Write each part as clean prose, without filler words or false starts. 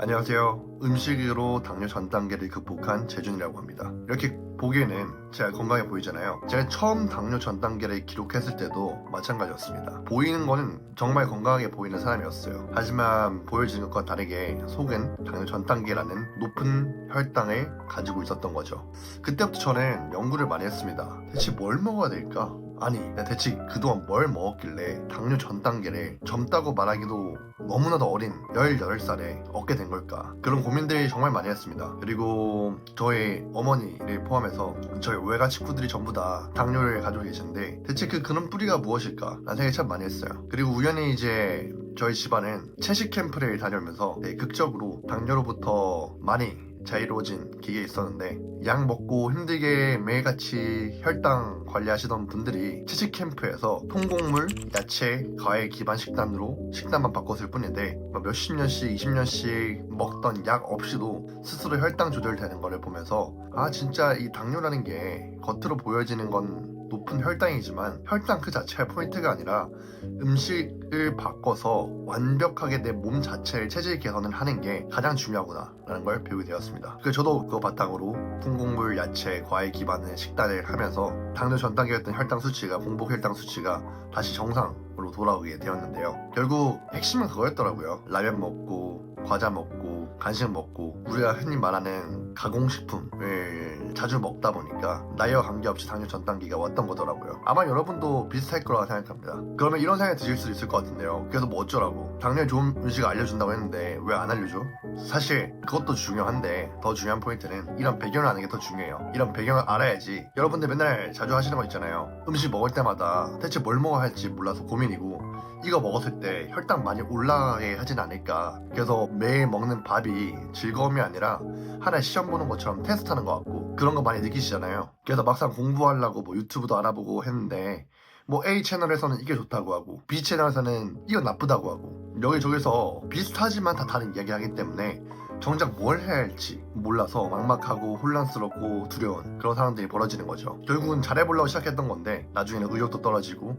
안녕하세요. 음식으로 당뇨 전 단계를 극복한 재준이라고 합니다. 이렇게 보기에는 제가 건강해 보이잖아요. 제가 처음 당뇨 전 단계를 기록했을 때도 마찬가지였습니다. 보이는 거는 정말 건강하게 보이는 사람이었어요. 하지만 보여지는 것과 다르게 속은 당뇨 전 단계라는 높은 혈당을 가지고 있었던 거죠. 그때부터 저는 연구를 많이 했습니다. 대체 뭘 먹어야 될까? 아니, 내가 대체 그동안 뭘 먹었길래 당뇨 전 단계를 젊다고 말하기도 너무나도 어린 18살에 얻게 된 걸까? 그런 고민들이 정말 많이 했습니다. 그리고 저희 어머니를 포함해서 저희 외가 식구들이 전부 다 당뇨를 가지고 계신데 대체 그 근원 뿌리가 무엇일까? 라는 생각이 참 많이 했어요. 그리고 우연히 이제 저희 집안은 채식 캠프를 다녀오면서 극적으로 당뇨로부터 많이 자유로워진 기계에 있었는데 약 먹고 힘들게 매일같이 혈당 관리하시던 분들이 채식 캠프에서 통곡물, 야채, 과일 기반 식단으로 식단만 바꿨을 뿐인데 몇십 년씩 20년씩 먹던 약 없이도 스스로 혈당 조절되는 거를 보면서 아 진짜 이 당뇨라는 게 겉으로 보여지는 건 높은 혈당이지만 혈당 그 자체가 포인트가 아니라 음식을 바꿔서 완벽하게 내 몸 자체를 체질 개선을 하는 게 가장 중요하구나 라는 걸 배우게 되었습니다. 그래서 저도 그거 바탕으로 통곡물, 야채, 과일 기반의 식단을 하면서 당뇨 전 단계였던 혈당 수치가 공복 혈당 수치가 다시 정상으로 돌아오게 되었는데요. 결국 핵심은 그거였더라고요. 라면 먹고 과자 먹고 간식 먹고 우리가 흔히 말하는 가공식품을 자주 먹다 보니까 나이와 관계없이 당뇨 전 단계가 왔던 거더라고요. 아마 여러분도 비슷할 거라고 생각합니다. 그러면 이런 생각이 드실 수도 있을 것 같은데요. 그래서 뭐 어쩌라고 당뇨에 좋은 음식을 알려준다고 했는데 왜 안 알려줘? 사실 그것도 중요한데 더 중요한 포인트는 이런 배경을 아는 게 더 중요해요. 이런 배경을 알아야지. 여러분들 맨날 자주 하시는 거 있잖아요. 음식 먹을 때마다 대체 뭘 먹어야 할지 몰라서 고민이고 이거 먹었을 때 혈당 많이 올라가게 하진 않을까. 그래서 매일 먹는 밥이 즐거움이 아니라 하나의 시험 보는 것처럼 테스트하는 것 같고 그런 거 많이 느끼시잖아요. 그래서 막상 공부하려고 뭐 유튜브도 알아보고 했는데 뭐 A 채널에서는 이게 좋다고 하고 B 채널에서는 이건 나쁘다고 하고 여기저기서 비슷하지만 다 다른 이야기 하기 때문에 정작 뭘 해야 할지 몰라서 막막하고 혼란스럽고 두려운 그런 상황들이 벌어지는 거죠. 결국은 잘해보려고 시작했던 건데 나중에는 의욕도 떨어지고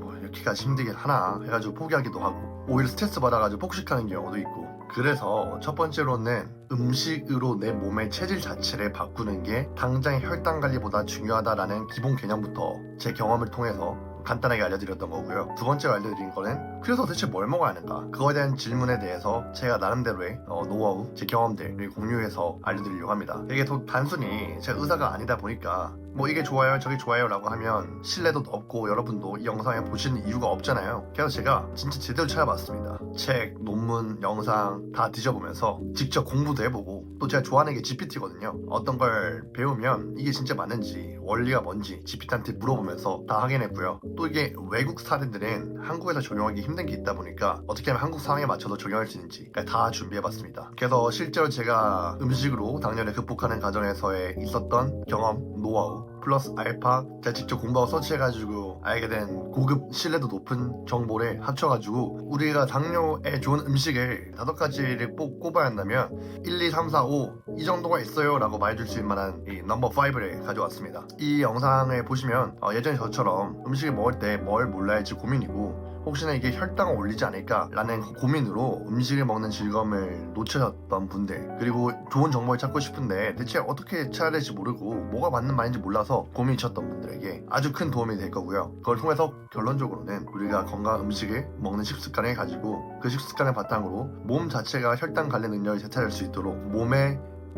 뭐 이렇게까지 힘들게 하나 해가지고 포기하기도 하고 오히려 스트레스 받아가지고 폭식하는 경우도 있고 그래서 첫 번째로는 음식으로 내 몸의 체질 자체를 바꾸는 게 당장의 혈당 관리보다 중요하다라는 기본 개념부터 제 경험을 통해서 간단하게 알려드렸던 거고요. 두 번째로 알려드린 거는 그래서 대체 뭘 먹어야 하는가? 그거에 대한 질문에 대해서 제가 나름대로의 노하우, 제 경험들을 공유해서 알려드리려고 합니다. 이게 더 단순히 제가 의사가 아니다 보니까 뭐 이게 좋아요 저게 좋아요 라고 하면 신뢰도 없고 여러분도 이 영상을 보시는 이유가 없잖아요. 그래서 제가 진짜 제대로 찾아봤습니다. 책, 논문, 영상 다 뒤져보면서 직접 공부도 해보고 또 제가 좋아하는 게 GPT거든요. 어떤 걸 배우면 이게 진짜 맞는지 원리가 뭔지 GPT한테 물어보면서 다 확인했고요. 또 이게 외국 사례들은 한국에서 적용하기 힘든 게 있다 보니까 어떻게 하면 한국 상황에 맞춰서 적용할 수 있는지 다 준비해봤습니다. 그래서 실제로 제가 음식으로 당뇨를 극복하는 과정에서의 있었던 경험, 노하우 플러스 알파 제가 직접 공부하고 서치해가지고 알게 된 고급 신뢰도 높은 정보를 합쳐가지고 우리가 당뇨에 좋은 음식을 5가지를 꼽아야 한다면 1, 2, 3, 4, 5 이 정도가 있어요 라고 말해줄 수 있을 만한 이 넘버 5를 가져왔습니다. 이 영상을 보시면 예전에 저처럼 음식을 먹을 때 뭘 몰라야 할지 고민이고 혹시나 이게 혈당을 올리지 않을까 라는 고민으로 음식을 먹는 즐거움을 놓치셨던 분들 그리고 좋은 정보를 찾고 싶은데 대체 어떻게 찾아야 될지 모르고 뭐가 맞는 말인지 몰라서 고민이셨던 분들에게 아주 큰 도움이 될 거고요. 그걸 통해서 결론적으로는 우리가 건강한 음식을 먹는 식습관을 가지고 그 식습관을 바탕으로 몸 자체가 혈당 관리 능력을 되찾을 수 있도록 몸의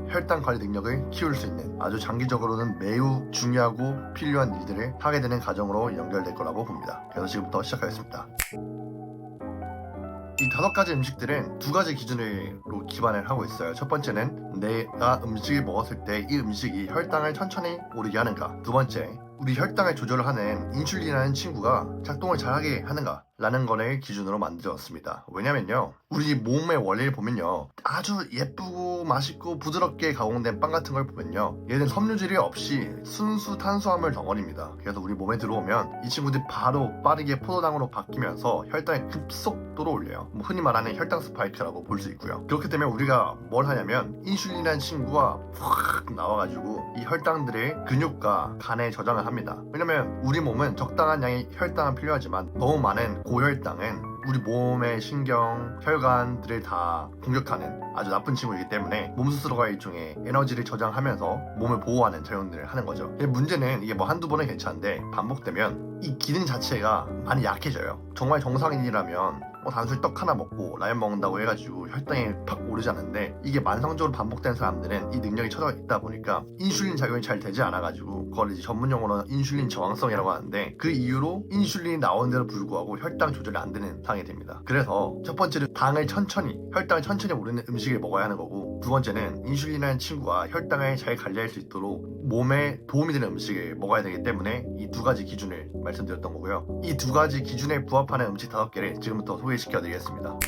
혈당 관리 능력을 키울 수 있는 아주 장기적으로는 매우 중요하고 필요한 일들을 하게 되는 과정으로 연결될 거라고 봅니다. 그래서 지금부터 시작하겠습니다. 이 5가지 음식들은 2가지 기준으로 기반을 하고 있어요. 첫 번째는 내가 음식을 먹었을 때 이 음식이 혈당을 천천히 오르게 하는가. 두 번째, 우리 혈당을 조절하는 인슐린이라는 친구가 작동을 잘하게 하는가 라는 거를 기준으로 만들었습니다. 왜냐면요 우리 몸의 원리를 보면요 아주 예쁘고 맛있고 부드럽게 가공된 빵 같은 걸 보면요 얘는 섬유질이 없이 순수 탄수화물 덩어리입니다. 그래서 우리 몸에 들어오면 이 친구들이 바로 빠르게 포도당으로 바뀌면서 혈당이 급속도로 올려요. 뭐 흔히 말하는 혈당 스파이크라고 볼 수 있고요. 그렇기 때문에 우리가 뭘 하냐면 인슐린이라는 친구가 확 나와가지고 이 혈당들의 근육과 간에 저장을 합니다. 왜냐면 우리 몸은 적당한 양의 혈당은 필요하지만 너무 많은 고혈당은 우리 몸의 신경, 혈관들을 다 공격하는 아주 나쁜 친구이기 때문에 몸 스스로가 일종의 에너지를 저장하면서 몸을 보호하는 작용들을 하는 거죠. 근데 문제는 이게 뭐 한두 번은 괜찮은데 반복되면 이 기능 자체가 많이 약해져요. 정말 정상인이라면 단순히 떡 하나 먹고 라면 먹는다고 해가지고 혈당이 팍 오르지 않는데, 이게 만성적으로 반복된 사람들은 이 능력이 처져 있다 보니까 인슐린 작용이 잘 되지 않아가지고 그걸 이제 전문 용어로는 인슐린 저항성이라고 하는데, 그 이유로 인슐린이 나오는데도 불구하고 혈당 조절이 안 되는 상황이 됩니다. 그래서 첫 번째는 혈당을 천천히 오르는 음식을 먹어야 하는 거고, 두 번째는 인슐린이라는 친구가 혈당을 잘 관리할 수 있도록 몸에 도움이 되는 음식을 먹어야 되기 때문에 이 두 가지 기준을 말씀드렸던 거고요. 이 두 가지 기준에 부합하는 음식 5개를 지금부터 소개시켜드리겠습니다.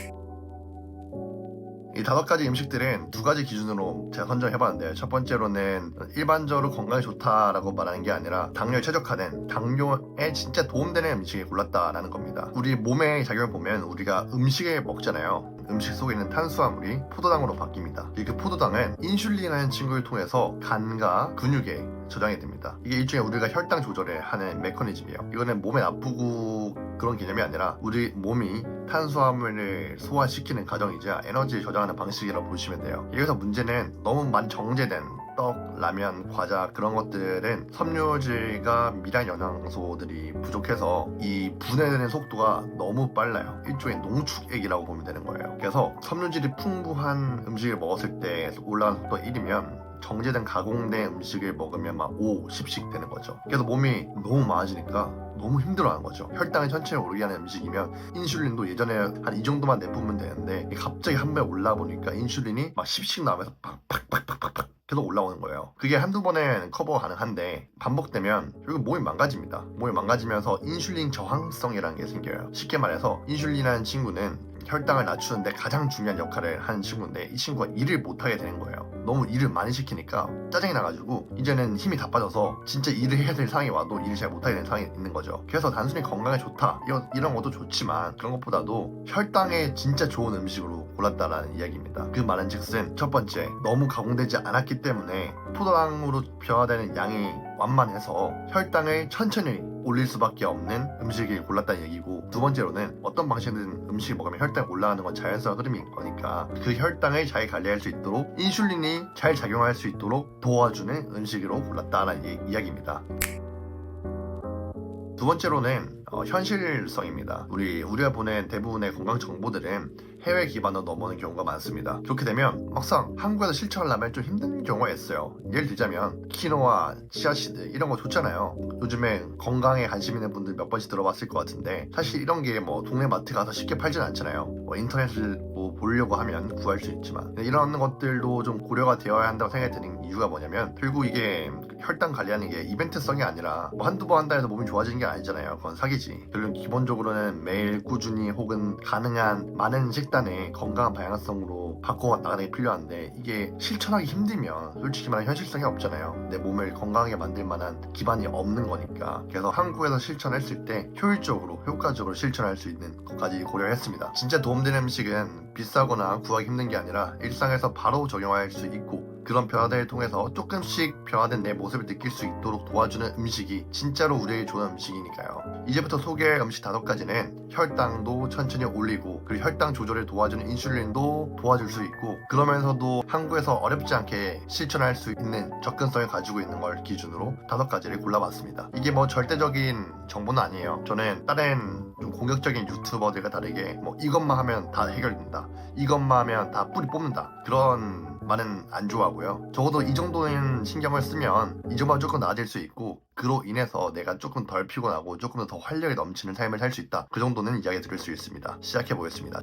이 5가지 음식들은 두 가지 기준으로 제가 선정해봤는데요. 첫 번째로는 일반적으로 건강에 좋다라고 말하는 게 아니라 당뇨에 최적화된, 당뇨에 진짜 도움되는 음식을 골랐다라는 겁니다. 우리 몸의 작용을 보면 우리가 음식을 먹잖아요. 음식 속에 있는 탄수화물이 포도당으로 바뀝니다. 그 포도당은 인슐린이라는 친구를 통해서 간과 근육에 저장이 됩니다. 이게 일종의 우리가 혈당 조절을 하는 메커니즘이에요. 이거는 몸에 나쁘고 그런 개념이 아니라 우리 몸이 탄수화물을 소화시키는 과정이자 에너지를 저장하는 방식이라고 보시면 돼요. 여기서 문제는 너무 많이 정제된 떡, 라면, 과자 그런 것들은 섬유질과 미량 영양소들이 부족해서 이 분해되는 속도가 너무 빨라요. 일종의 농축액이라고 보면 되는 거예요. 그래서 섬유질이 풍부한 음식을 먹었을 때 올라가는 속도가 1이면 정제된 가공된 음식을 먹으면 막 5, 10씩 되는 거죠. 그래서 몸이 너무 많아지니까 너무 힘들어하는 거죠. 혈당이 천천히 오르게 하는 음식이면 인슐린도 예전에 한 이 정도만 내뿜으면 되는데 갑자기 한 번에 올라 보니까 인슐린이 막 10씩 나오면서 팍팍팍팍팍 계속 올라오는 거예요. 그게 한두 번엔 커버 가능한데 반복되면 결국 몸이 망가집니다. 몸이 망가지면서 인슐린 저항성이라는 게 생겨요. 쉽게 말해서 인슐린이라는 친구는 혈당을 낮추는데 가장 중요한 역할을 하는 친구인데, 이 친구가 일을 못하게 되는 거예요. 너무 일을 많이 시키니까 짜증이 나가지고 이제는 힘이 다 빠져서 진짜 일을 해야 될 상황이 와도 일을 잘 못하게 되는 상황이 있는 거죠. 그래서 단순히 건강에 좋다 이런 것도 좋지만 그런 것보다도 혈당에 진짜 좋은 음식으로 골랐다라는 이야기입니다. 그 말은 즉슨 첫 번째, 너무 가공되지 않았기 때문에 포도당으로 변화되는 양이 완만해서 혈당을 천천히 올릴 수밖에 없는 음식을 골랐다는 얘기고, 두 번째로는 어떤 방식이든 음식을 먹으면 혈당이 올라가는 건 자연스러운 흐름인 거니까 그 혈당을 잘 관리할 수 있도록 인슐린이 잘 작용할 수 있도록 도와주는 음식으로 골랐다는 이야기입니다. 두 번째로는 현실성입니다. 우리가 보낸 대부분의 건강 정보들은 해외 기반으로 넘어오는 경우가 많습니다. 그렇게 되면 막상 한국에서 실천하려면 좀 힘든 경우가 있어요. 예를 들자면 키노아, 치아씨드 이런 거 좋잖아요. 요즘에 건강에 관심 있는 분들 몇 번씩 들어봤을 것 같은데, 사실 이런 게 뭐 동네 마트 가서 쉽게 팔진 않잖아요. 인터넷을 보려고 하면 구할 수 있지만 이런 것들도 좀 고려가 되어야 한다고 생각이 드는 이유가 뭐냐면, 결국 이게 혈당 관리하는 게 이벤트성이 아니라 뭐 한두 번 한다 해서 몸이 좋아지는 게 아니잖아요. 그건 사기지. 결국 기본적으로는 매일 꾸준히 혹은 가능한 많은 식단의 건강한 방향성으로 바꿔 나가는 게 필요한데, 이게 실천하기 힘들면 솔직히 말하면 현실성이 없잖아요. 내 몸을 건강하게 만들 만한 기반이 없는 거니까. 그래서 한국에서 실천했을 때 효율적으로 효과적으로 실천할 수 있는 것까지 고려했습니다. 진짜 도움되는 음식은 비싸거나 구하기 힘든 게 아니라 일상에서 바로 적용할 수 있고, 그런 변화들을 통해서 조금씩 변화된 내 모습을 느낄 수 있도록 도와주는 음식이 진짜로 우리에게 좋은 음식이니까요. 이제부터 소개할 음식 5가지는 혈당도 천천히 올리고, 그리고 혈당 조절을 도와주는 인슐린도 도와줄 수 있고, 그러면서도 한국에서 어렵지 않게 실천할 수 있는 접근성을 가지고 있는 걸 기준으로 5가지를 골라봤습니다. 이게 뭐 절대적인 정보는 아니에요. 저는 다른 좀 공격적인 유튜버들과 다르게 뭐 이것만 하면 다 해결된다, 이것만 하면 다 뿌리 뽑는다, 그런 말은 안 좋아하고요. 적어도 이 정도는 신경을 쓰면 이 점만 조금 나아질 수 있고, 그로 인해서 내가 조금 덜 피곤하고 조금 더 활력이 넘치는 삶을 살 수 있다, 그 정도는 이야기 드릴 수 있습니다. 시작해 보겠습니다.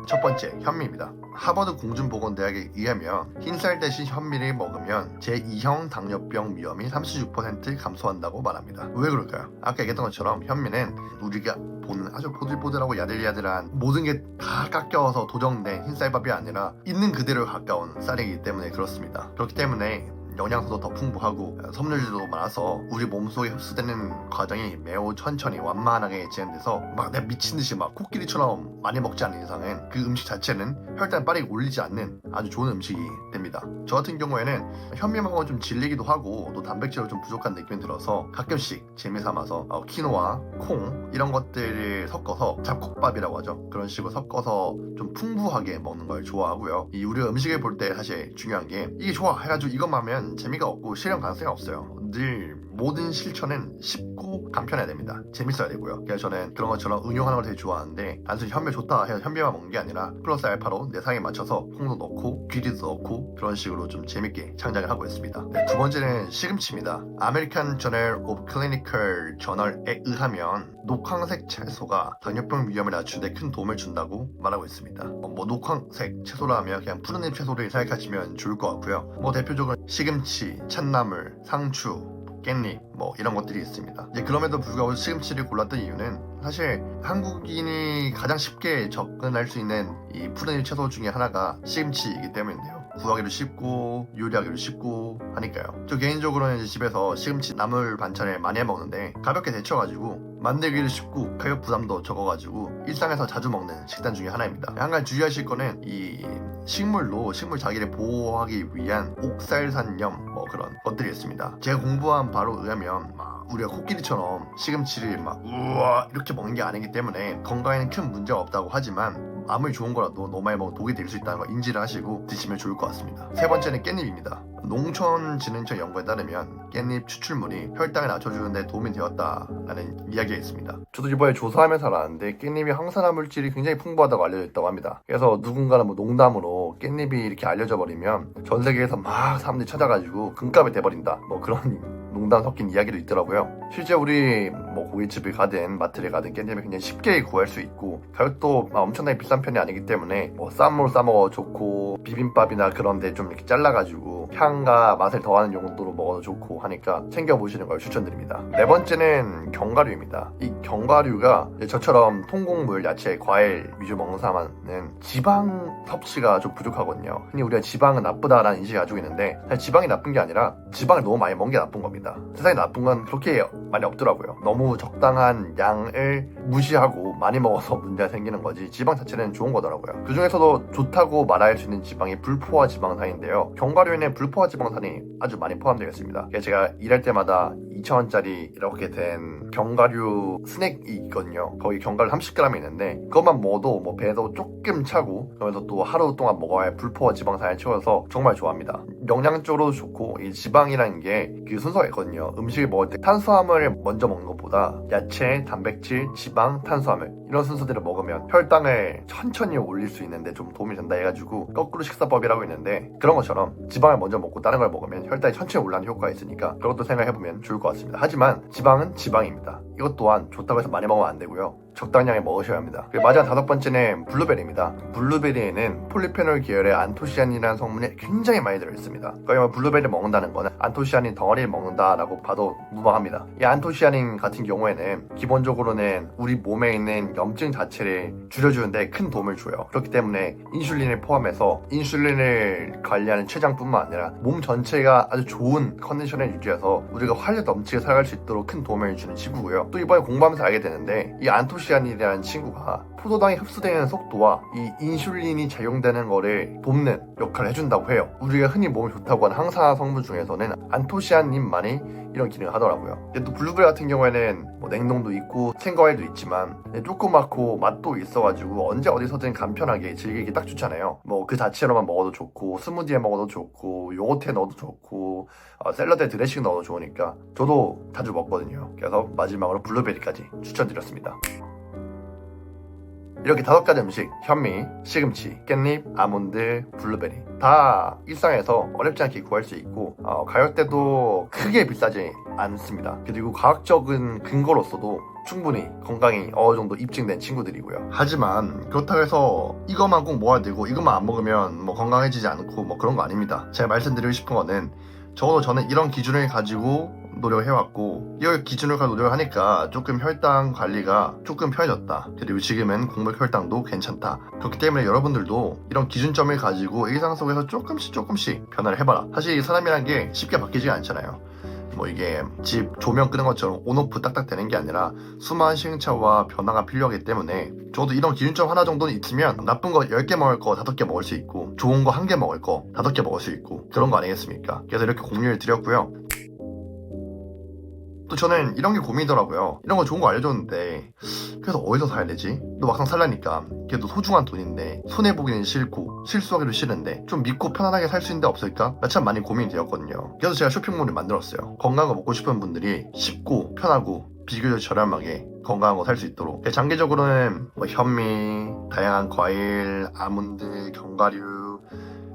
첫 번째, 현미입니다. 하버드 공중보건대학에 의하면 흰쌀 대신 현미를 먹으면 제2형 당뇨병 위험이 36% 감소한다고 말합니다. 왜 그럴까요? 아까 얘기했던 것처럼 현미는 우리가 보는 아주 보들보들하고 야들야들한 모든 게 다 깎여서 도정된 흰쌀밥이 아니라 있는 그대로 가까운 쌀이기 때문에 그렇습니다. 그렇기 때문에 영양소도 더 풍부하고 섬유질도 많아서 우리 몸속에 흡수되는 과정이 매우 천천히 완만하게 진행돼서 막 내가 미친듯이 막 코끼리처럼 많이 먹지 않는 이상은 그 음식 자체는 혈당을 빠르게 올리지 않는 아주 좋은 음식이 됩니다. 저 같은 경우에는 현미먹으면 좀 질리기도 하고 또 단백질로 좀 부족한 느낌이 들어서 가끔씩 재미삼아서 키노아, 콩 이런 것들을 섞어서 잡곡밥이라고 하죠. 그런 식으로 섞어서 좀 풍부하게 먹는 걸 좋아하고요. 이 우리가 음식을 볼 때 사실 중요한 게 이게 좋아 해가지고 이것만 하면 재미가 없고 실현 가능성이 없어요. 늘 모든 실천은 쉽고 간편해야 됩니다. 재밌어야 되고요. 그래서 저는 그런 것처럼 응용하는 걸 되게 좋아하는데 단순히 현미 좋다 해서 현미만 먹는 게 아니라 플러스 알파로 내 상에 맞춰서 콩도 넣고 귀리도 넣고 그런 식으로 좀 재밌게 창작을 하고 있습니다. 네, 두 번째는 시금치입니다. 아메리칸 저널 오브 클리니컬 저널에 의하면 녹황색 채소가 당뇨병 위험을 낮추는 데 큰 도움을 준다고 말하고 있습니다. 뭐 녹황색 채소라 하면 그냥 푸른잎 채소를 생각하시면 좋을 것 같고요. 뭐 대표적으로 시금치, 참나물, 상추, 깻잎 뭐 이런 것들이 있습니다. 이제 그럼에도 불구하고 시금치를 골랐던 이유는 사실 한국인이 가장 쉽게 접근할 수 있는 이 푸른잎 채소 중에 하나가 시금치이기 때문인데요. 구하기도 쉽고 요리하기도 쉽고 하니까요. 저 개인적으로는 이제 집에서 시금치 나물 반찬을 많이 해 먹는데 가볍게 데쳐가지고 만들기도 쉽고 가격 부담도 적어가지고 일상에서 자주 먹는 식단 중에 하나입니다. 한 가지 주의하실 거는 이 식물 자기를 보호하기 위한 옥살산염 뭐 그런 것들이 있습니다. 제가 공부한 바로 의하면 우리가 코끼리처럼 시금치를 막 우와 이렇게 먹는 게 아니기 때문에 건강에는 큰 문제가 없다고 하지만 아무리 좋은 거라도 너무 많이 먹으면 독이 될 수 있다는 걸 인지를 하시고 드시면 좋을 것 같습니다. 세 번째는 깻잎입니다. 농촌진흥청 연구에 따르면 깻잎 추출물이 혈당을 낮춰주는 데 도움이 되었다라는 이야기가 있습니다. 저도 이번에 조사하면서 알았는데 깻잎이 항산화 물질이 굉장히 풍부하다고 알려져 있다고 합니다. 그래서 누군가는 뭐 농담으로 깻잎이 이렇게 알려져 버리면 전 세계에서 막 사람들이 찾아가지고 금값이 돼버린다 뭐 그런 농담 섞인 이야기도 있더라고요. 실제 우리 뭐 고깃집을 가든 마트를 가든 깻잎을 굉장히 쉽게 구할 수 있고 가격도 엄청나게 비싼 편이 아니기 때문에 뭐 쌈으로 싸먹어도 좋고 비빔밥이나 그런데 좀 이렇게 잘라가지고 향과 맛을 더하는 용도로 먹어도 좋고 하니까 챙겨보시는 걸 추천드립니다. 네 번째는 견과류입니다. 이 견과류가 저처럼 통곡물, 야채, 과일 위주 먹는 사람은 지방 섭취가 좀 부족하거든요. 흔히 우리가 지방은 나쁘다라는 인식을 가지고 있는데 사실 지방이 나쁜 게 아니라 지방을 너무 많이 먹는 게 나쁜 겁니다. 세상에 나쁜 건 그렇게 많이 없더라고요. 너무 적당한 양을 무시하고 많이 먹어서 문제가 생기는 거지 지방 자체는 좋은 거더라고요. 그 중에서도 좋다고 말할 수 있는 지방이 불포화 지방산인데요. 견과류에는 불포화 지방산이 아주 많이 포함되어 있습니다. 제가 일할 때마다 2,000원짜리 이렇게 된 견과류 스낵이 있거든요. 거기 견과류 30g이 있는데 그것만 먹어도 뭐 배도 조금 차고 그러면서 또 하루 동안 먹어야 할 불포화 지방산을 채워서 정말 좋아합니다. 영양적으로도 좋고 이 지방이라는 게 그 순서가 있거든요. 음식을 먹을 때 탄수화물을 먼저 먹는 것보다 야채, 단백질, 지방, 탄수화물 이런 순서대로 먹으면 혈당을 천천히 올릴 수 있는데 좀 도움이 된다 해가지고 거꾸로 식사법이라고 있는데 그런 것처럼 지방을 먼저 먹고 다른 걸 먹으면 혈당이 천천히 올라가는 효과가 있으니까 그것도 생각해보면 좋을 것 같습니다. 하지만 지방은 지방입니다. 이것 또한 좋다고 해서 많이 먹으면 안 되고요. 적당량에 먹으셔야 합니다. 그리고 마지막 다섯 번째는 블루베리입니다. 블루베리에는 폴리페놀 계열의 안토시아닌이라는 성분이 굉장히 많이 들어있습니다. 그러면 블루베리를 먹는다는 거는 안토시아닌 덩어리를 먹는다라고 봐도 무방합니다. 이 안토시아닌 같은 경우에는 기본적으로는 우리 몸에 있는 염증 자체를 줄여주는데 큰 도움을 줘요. 그렇기 때문에 인슐린을 포함해서 인슐린을 관리하는 췌장뿐만 아니라 몸 전체가 아주 좋은 컨디션을 유지해서 우리가 활력 넘치게 살아갈 수 있도록 큰 도움을 주는 친구고요. 또 이번에 공부하면서 알게 되는데 이 안토시아닌이라는 친구가 포도당이 흡수되는 속도와 이 인슐린이 작용되는 거를 돕는 역할을 해준다고 해요. 우리가 흔히 몸에 좋다고 하는 항산화 성분 중에서는 안토시아닌만이 이런 기능을 하더라고요. 또 블루베리 같은 경우에는 뭐 냉동도 있고 생과일도 있지만 조그맣고 맛도 있어가지고 언제 어디서든 간편하게 즐기기 딱 좋잖아요. 뭐 그 자체로만 먹어도 좋고 스무디에 먹어도 좋고 요거트에 넣어도 좋고 샐러드에 드레싱 넣어도 좋으니까 저도 자주 먹거든요. 그래서 마지막으로 블루베리까지 추천드렸습니다. 이렇게 5가지 음식, 현미, 시금치, 깻잎, 아몬드, 블루베리 다 일상에서 어렵지 않게 구할 수 있고 가격대도 크게 비싸지 않습니다. 그리고 과학적인 근거로서도 충분히 건강이 어느 정도 입증된 친구들이고요. 하지만 그렇다고 해서 이것만 꼭 먹어야 되고 이것만 안 먹으면 뭐 건강해지지 않고 뭐 그런 거 아닙니다. 제가 말씀드리고 싶은 거는 적어도 저는 이런 기준을 가지고 노력을 해왔고 이걸 기준으로 노력을 하니까 조금 혈당 관리가 조금 편해졌다. 그리고 지금은 곡물 혈당도 괜찮다. 그렇기 때문에 여러분들도 이런 기준점을 가지고 일상 속에서 조금씩 변화를 해봐라. 사실 사람이란 게 쉽게 바뀌지가 않잖아요. 뭐 이게 집 조명 끄는 것처럼 온오프 딱딱 되는 게 아니라 수많은 시행착오와 변화가 필요하기 때문에 저도 이런 기준점 하나 정도는 있으면 나쁜 거 10개 먹을 거 5개 먹을 수 있고 좋은 거 1개 먹을 거 5개 먹을 수 있고 그런 거 아니겠습니까? 그래서 이렇게 공유를 드렸고요. 또 저는 이런 게 고민이더라고요. 이런 거 좋은 거 알려줬는데 그래서 어디서 사야 되지? 또 막상 살라니까 그래도 소중한 돈인데 손해보기는 싫고 실수하기도 싫은데 좀 믿고 편안하게 살 수 있는 데 없을까? 참 많이 고민이 되었거든요. 그래서 제가 쇼핑몰을 만들었어요. 건강한 거 먹고 싶은 분들이 쉽고 편하고 비교적 저렴하게 건강한 거 살 수 있도록. 장기적으로는 뭐 현미, 다양한 과일, 아몬드, 견과류,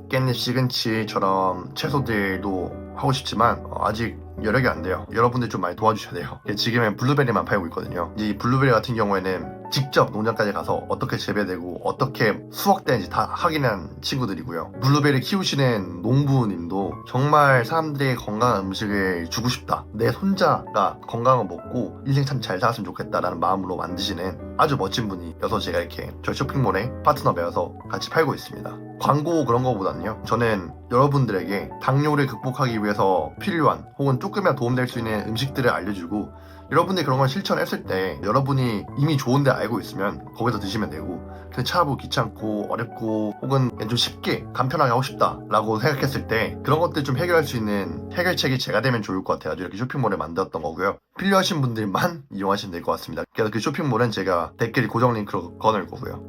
깻잎, 시금치처럼 채소들도 하고 싶지만 아직 여력이 안 돼요. 여러분들 좀 많이 도와주셔야 돼요. 지금은 블루베리만 팔고 있거든요. 이제 이 블루베리 같은 경우에는 직접 농장까지 가서 어떻게 재배되고 어떻게 수확되는지 다 확인한 친구들이고요. 블루베리 키우시는 농부님도 정말 사람들의 건강한 음식을 주고 싶다. 내 손자가 건강한 거 먹고 인생 참 잘 살았으면 좋겠다라는 마음으로 만드시는 아주 멋진 분이어서 제가 이렇게 저희 쇼핑몰에 파트너 뵈어서 같이 팔고 있습니다. 광고 그런 거보다는요. 저는 여러분들에게 당뇨를 극복하기 위해서 필요한 혹은 조금이나 도움될 수 있는 음식들을 알려주고 여러분들이 그런 걸 실천했을 때 여러분이 이미 좋은데 알고 있으면 거기서 드시면 되고 근데 찾아보기 귀찮고 어렵고 혹은 좀 쉽게 간편하게 하고 싶다 라고 생각했을 때 그런 것들 좀 해결할 수 있는 해결책이 제가 되면 좋을 것 같아요. 이렇게 쇼핑몰을 만들었던 거고요. 필요하신 분들만 이용하시면 될 것 같습니다. 그래서 그 쇼핑몰은 제가 댓글이 고정 링크로 걸어놓을 거고요.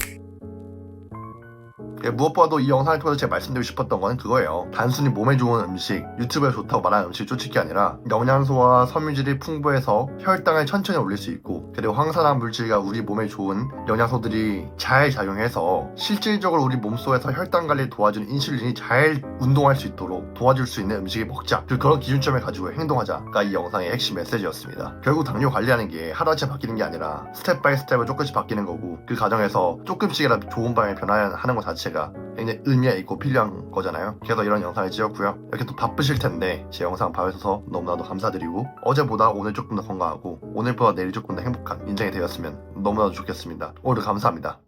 무엇보다도 이 영상을 통해서 제가 말씀드리고 싶었던 건 그거예요. 단순히 몸에 좋은 음식, 유튜브에 좋다고 말하는 음식을 쫓을 게 아니라 영양소와 섬유질이 풍부해서 혈당을 천천히 올릴 수 있고 그리고 황산화 물질과 우리 몸에 좋은 영양소들이 잘 작용해서 실질적으로 우리 몸속에서 혈당 관리를 도와주는 인슐린이 잘 운동할 수 있도록 도와줄 수 있는 음식을 먹자. 그리고 그런 기준점을 가지고 행동하자가 이 영상의 핵심 메시지였습니다. 결국 당뇨 관리하는 게 하루아침에 바뀌는 게 아니라 스텝 바이 스텝으로 조금씩 바뀌는 거고 그 과정에서 조금씩이라도 좋은 방향에 변화하는 것 자체가 굉장히 의미가 있고 필요한 거잖아요. 그래서 이런 영상을 찍었고요. 이렇게 또 바쁘실 텐데 제 영상 봐주셔서 너무나도 감사드리고 어제보다 오늘 조금 더 건강하고 오늘보다 내일 조금 더 행복한 인생이 되었으면 너무나도 좋겠습니다. 오늘도 감사합니다.